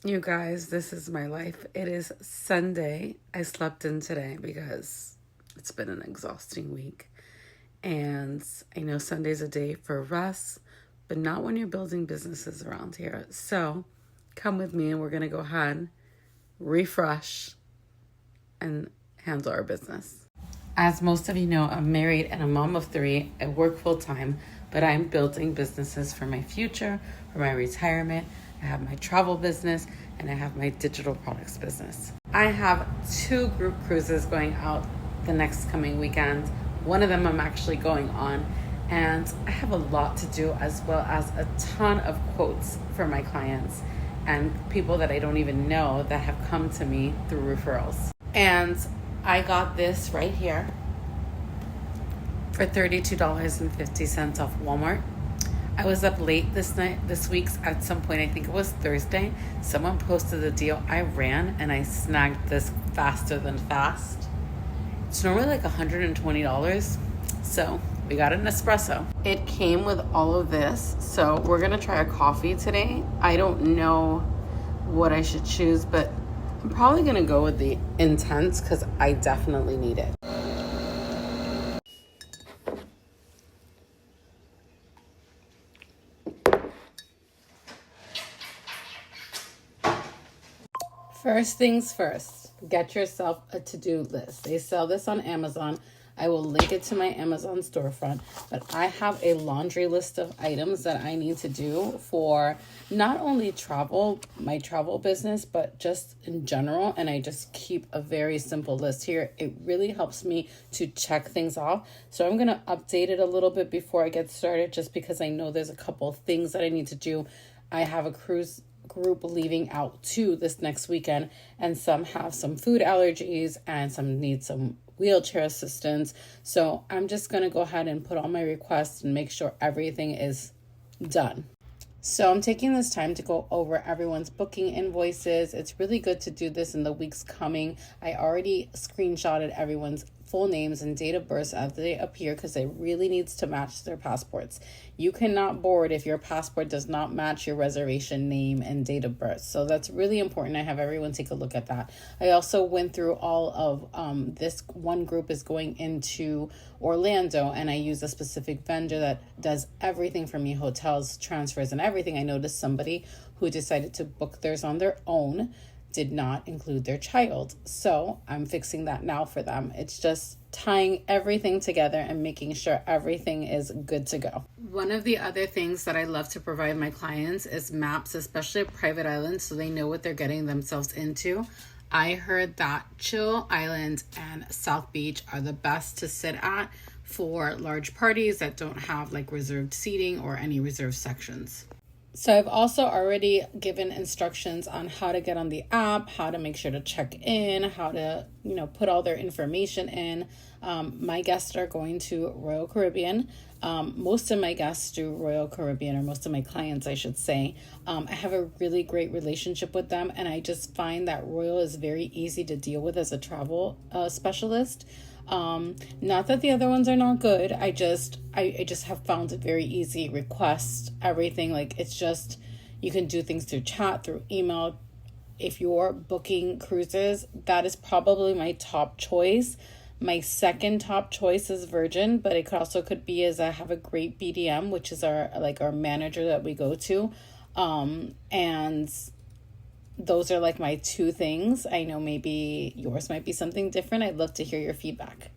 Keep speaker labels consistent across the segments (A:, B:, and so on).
A: You guys, this is my life. It is Sunday. I slept in today because it's been an exhausting week. And I know Sunday's a day for rest, but not when you're building businesses around here. So come with me and we're going to go ahead, refresh, and handle our business. As most of you know, I'm married and a mom of 3. I work full time, but I'm building businesses for my future, for my retirement. I have my travel business and I have my digital products business. I have 2 group cruises going out the next coming weekend. One of them I'm actually going on, and I have a lot to do, as well as a ton of quotes for my clients and people that I don't even know that have come to me through referrals. And I got this right here for $32.50 off Walmart. I was up late this week at some point, I think it was Thursday. Someone posted the deal. I ran and I snagged this faster than fast. It's normally like $120. So we got an espresso. It came with all of this. So we're gonna try a coffee today. I don't know what I should choose, but I'm probably gonna go with the Intense because I definitely need it. First things first, get yourself a to-do list. They sell this on Amazon. I will link it to my Amazon storefront, but I have a laundry list of items that I need to do for not only my travel business, but just in general. And I just keep a very simple list here. It really helps me to check things off. So I'm going to update it a little bit before I get started, just because I know there's a couple of things that I need to do. I have a cruise group leaving out too this next weekend, and some have some food allergies and some need some wheelchair assistance. So I'm just going to go ahead and put all my requests and make sure everything is done. So I'm taking this time to go over everyone's booking invoices. It's really good to do this in the weeks coming. I already screenshotted everyone's full names and date of birth as they appear, because it really needs to match their passports. You cannot board if your passport does not match your reservation name and date of birth. So that's really important. I have everyone take a look at that. I also went through all of this one group is going into Orlando, and I use a specific vendor that does everything for me, hotels, transfers, and everything. I noticed somebody who decided to book theirs on their own did not include their child. So I'm fixing that now for them. It's just tying everything together and making sure everything is good to go. One of the other things that I love to provide my clients is maps, especially private islands, so they know what they're getting themselves into. I heard that Chill Island and South Beach are the best to sit at for large parties that don't have like reserved seating or any reserved sections. So I've also already given instructions on how to get on the app, how to make sure to check in, how to, put all their information in. My guests are going to Royal Caribbean. Most of my guests do Royal Caribbean, or most of my clients, I should say. I have a really great relationship with them, and I just find that Royal is very easy to deal with as a travel specialist. Not that the other ones are not good. I just have found it very easy. Request everything. Like, it's just, you can do things through chat, through email. If you're booking cruises, that is probably my top choice. My second top choice is Virgin, but it could be as I have a great BDM, which is our manager that we go to. And those are like my 2 things. I know maybe yours might be something different. I'd love to hear your feedback.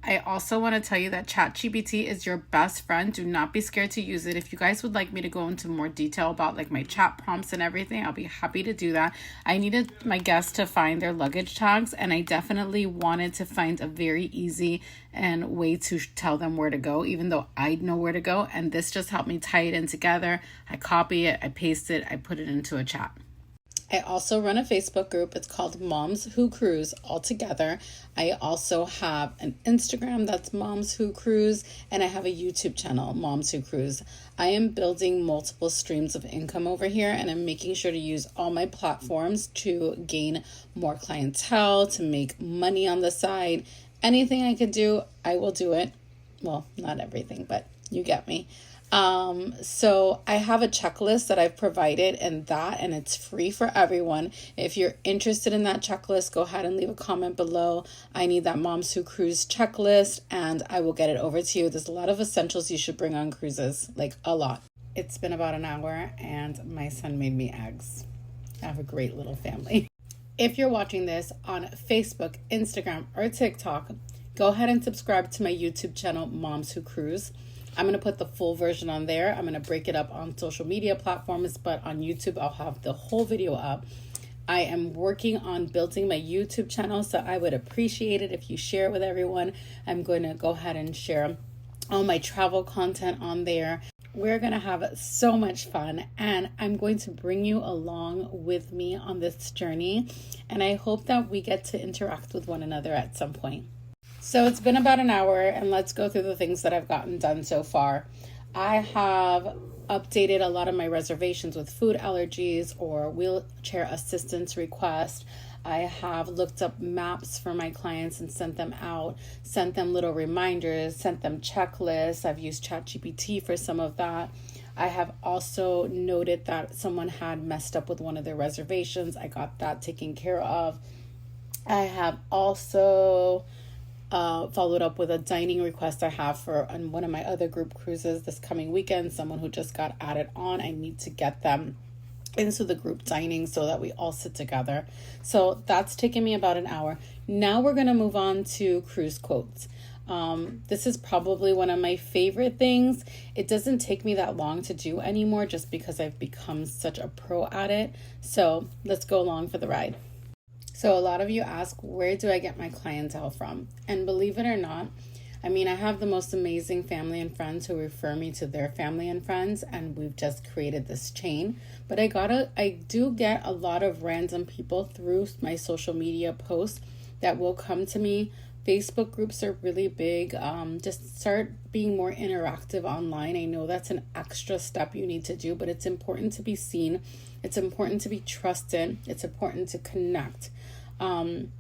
A: I also want to tell you that ChatGPT is your best friend. Do not be scared to use it. If you guys would like me to go into more detail about like my chat prompts and everything, I'll be happy to do that. I needed my guests to find their luggage tags, and I definitely wanted to find a very easy and way to tell them where to go, even though I know where to go. And this just helped me tie it in together. I copy it, I paste it, I put it into a chat. I also run a Facebook group. It's called Moms Who Cruise all together. I also have an Instagram that's Moms Who Cruise, and I have a YouTube channel, Moms Who Cruise. I am building multiple streams of income over here, and I'm making sure to use all my platforms to gain more clientele, to make money on the side. Anything I can do, I will do it. Well, not everything, but you get me. So I have a checklist that I've provided and it's free for everyone. If you're interested in that checklist, go ahead and leave a comment below. I need that Moms Who Cruise checklist and I will get it over to you. There's a lot of essentials you should bring on cruises, like a lot. It's been about an hour and my son made me eggs. I have a great little family. If you're watching this on Facebook, Instagram, or TikTok, go ahead and subscribe to my YouTube channel, Moms Who Cruise. I'm going to put the full version on there. I'm going to break it up on social media platforms, but on YouTube, I'll have the whole video up. I am working on building my YouTube channel, so I would appreciate it if you share it with everyone. I'm going to go ahead and share all my travel content on there. We're going to have so much fun, and I'm going to bring you along with me on this journey, and I hope that we get to interact with one another at some point. So it's been about an hour, and let's go through the things that I've gotten done so far. I have updated a lot of my reservations with food allergies or wheelchair assistance requests. I have looked up maps for my clients and sent them out, sent them little reminders, sent them checklists. I've used ChatGPT for some of that. I have also noted that someone had messed up with one of their reservations. I got that taken care of. I have also followed up with a dining request I have for on one of my other group cruises this coming weekend. Someone who just got added on. I need to get them into the group dining so that we all sit together. So that's taken me about an hour. Now we're going to move on to cruise quotes. This is probably one of my favorite things. It doesn't take me that long to do anymore just because I've become such a pro at it. So let's go along for the ride. So a lot of you ask, where do I get my clientele from? And believe it or not, I have the most amazing family and friends who refer me to their family and friends, and we've just created this chain. But I do get a lot of random people through my social media posts that will come to me. Facebook groups are really big. Just start being more interactive online. I know that's an extra step you need to do, but it's important to be seen. It's important to be trusted. It's important to connect. I'm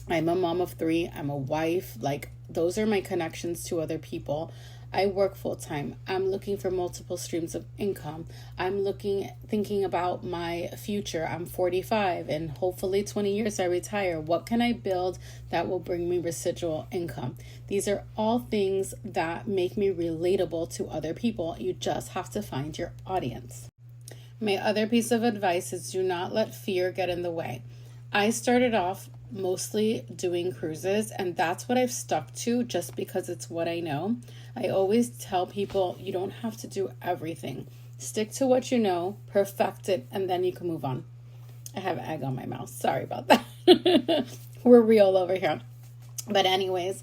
A: a mom of 3. I'm a wife. Those are my connections to other people. I work full time. I'm looking for multiple streams of income. Thinking about my future. I'm 45 and hopefully 20 years I retire. What can I build that will bring me residual income? These are all things that make me relatable to other people. You just have to find your audience. My other piece of advice is do not let fear get in the way. I started off mostly doing cruises, and that's what I've stuck to just because it's what I know. I always tell people you don't have to do everything. Stick to what you know, perfect it, and then you can move on. I have egg on my mouth. Sorry about that. We're real over here. But anyways,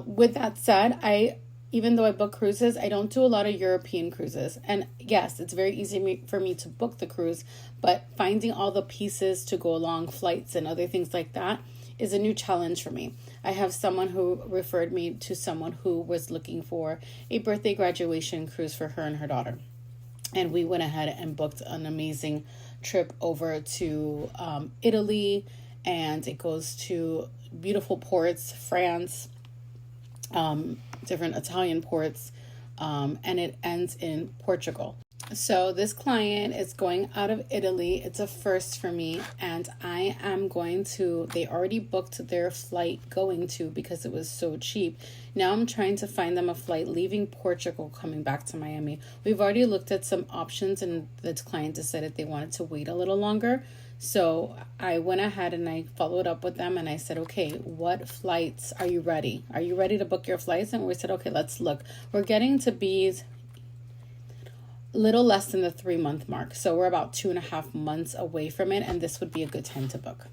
A: with that said, even though I book cruises, I don't do a lot of European cruises. And yes, it's very easy for me to book the cruise, but finding all the pieces to go along, flights and other things like that, is a new challenge for me. I have someone who referred me to someone who was looking for a birthday graduation cruise for her and her daughter. And we went ahead and booked an amazing trip over to Italy, and it goes to beautiful ports, France, different Italian ports, and it ends in Portugal. So this client is going out of Italy. It's a first for me, and I am they already booked their flight going to because it was so cheap. Now I'm trying to find them a flight leaving Portugal coming back to Miami. We've already looked at some options, and the client decided they wanted to wait a little longer. So I went ahead and I followed up with them and I said, okay, what flights are you ready? Are you ready to book your flights? And we said, okay, let's look. We're getting to be little less than the 3-month mark. So we're about 2.5 months away from it. And this would be a good time to book.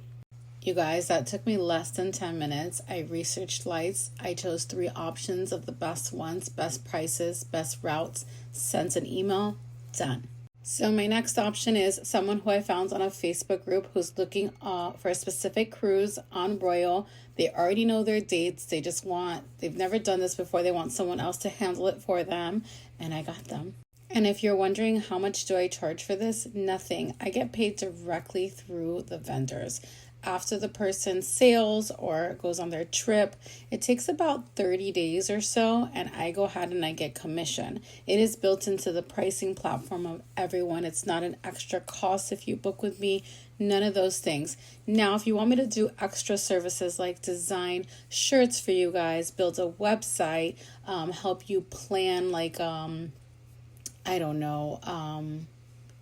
A: You guys, that took me less than 10 minutes. I researched flights. I chose 3 options of the best ones, best prices, best routes, sent an email, done. So my next option is someone who I found on a Facebook group who's looking for a specific cruise on Royal. They already know their dates. They've never done this before. They want someone else to handle it for them. And I got them. And if you're wondering how much do I charge for this, nothing. I get paid directly through the vendors. after the person sails or goes on their trip, it takes about 30 days or so, and I go ahead and I get commission. It is built into the pricing platform of everyone. It's not an extra cost if you book with me, none of those things. Now, if you want me to do extra services like design shirts for you guys, build a website, help you plan like, I don't know,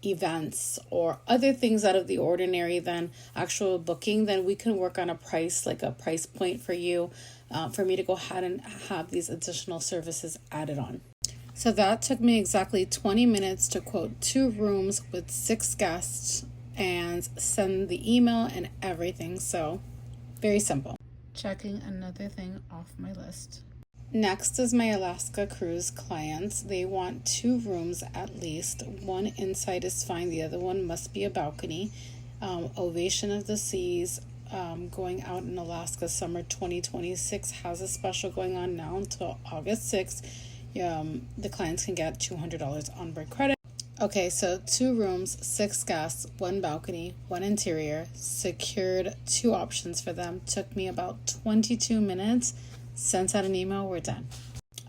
A: events or other things out of the ordinary than actual booking, then we can work on a price, like a price point for you, for me to go ahead and have these additional services added on. So that took me exactly 20 minutes to quote 2 rooms with 6 guests and send the email and everything. So very simple. Checking another thing off my list. Next is my Alaska cruise clients. They want 2 rooms at least. One inside is fine. The other one must be a balcony. Ovation of the Seas, going out in Alaska summer 2026 has a special going on now until August 6th. The clients can get $200 onboard credit. Okay, so 2 rooms, 6 guests, 1 balcony, 1 interior. Secured 2 options for them. Took me about 22 minutes. Sent out an email, we're done.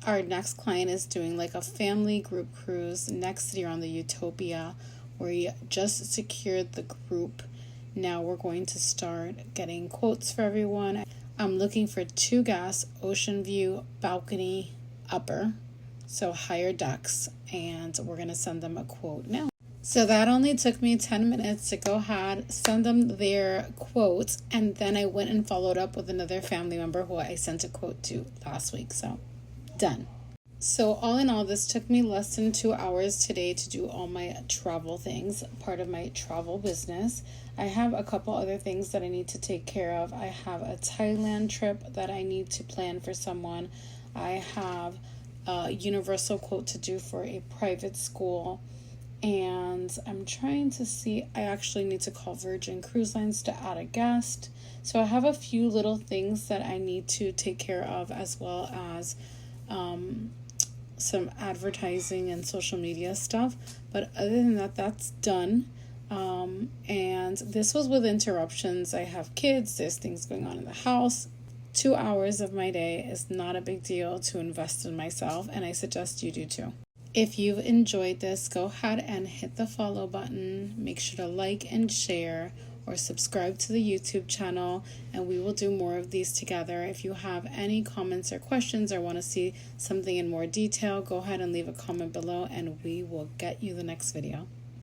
A: Our next client is doing like a family group cruise next year on the Utopia. We just secured the group. Now we're going to start getting quotes for everyone. I'm looking for 2 guests, ocean view, balcony, upper, so higher decks, and we're going to send them a quote now. So that only took me 10 minutes to go ahead, send them their quotes, and then I went and followed up with another family member who I sent a quote to last week. So done. So all in all, this took me less than 2 hours today to do all my travel things, part of my travel business. I have a couple other things that I need to take care of. I have a Thailand trip that I need to plan for someone. I have a universal quote to do for a private school. And I'm trying to see, I actually need to call Virgin Cruise Lines to add a guest. So I have a few little things that I need to take care of, as well as some advertising and social media stuff. But other than that, that's done. And this was with interruptions. I have kids, there's things going on in the house. 2 hours of my day is not a big deal to invest in myself, and I suggest you do too. If you've enjoyed this, go ahead and hit the follow button. Make sure to like and share, or subscribe to the YouTube channel, and we will do more of these together. If you have any comments or questions or want to see something in more detail, go ahead and leave a comment below and we will get you the next video.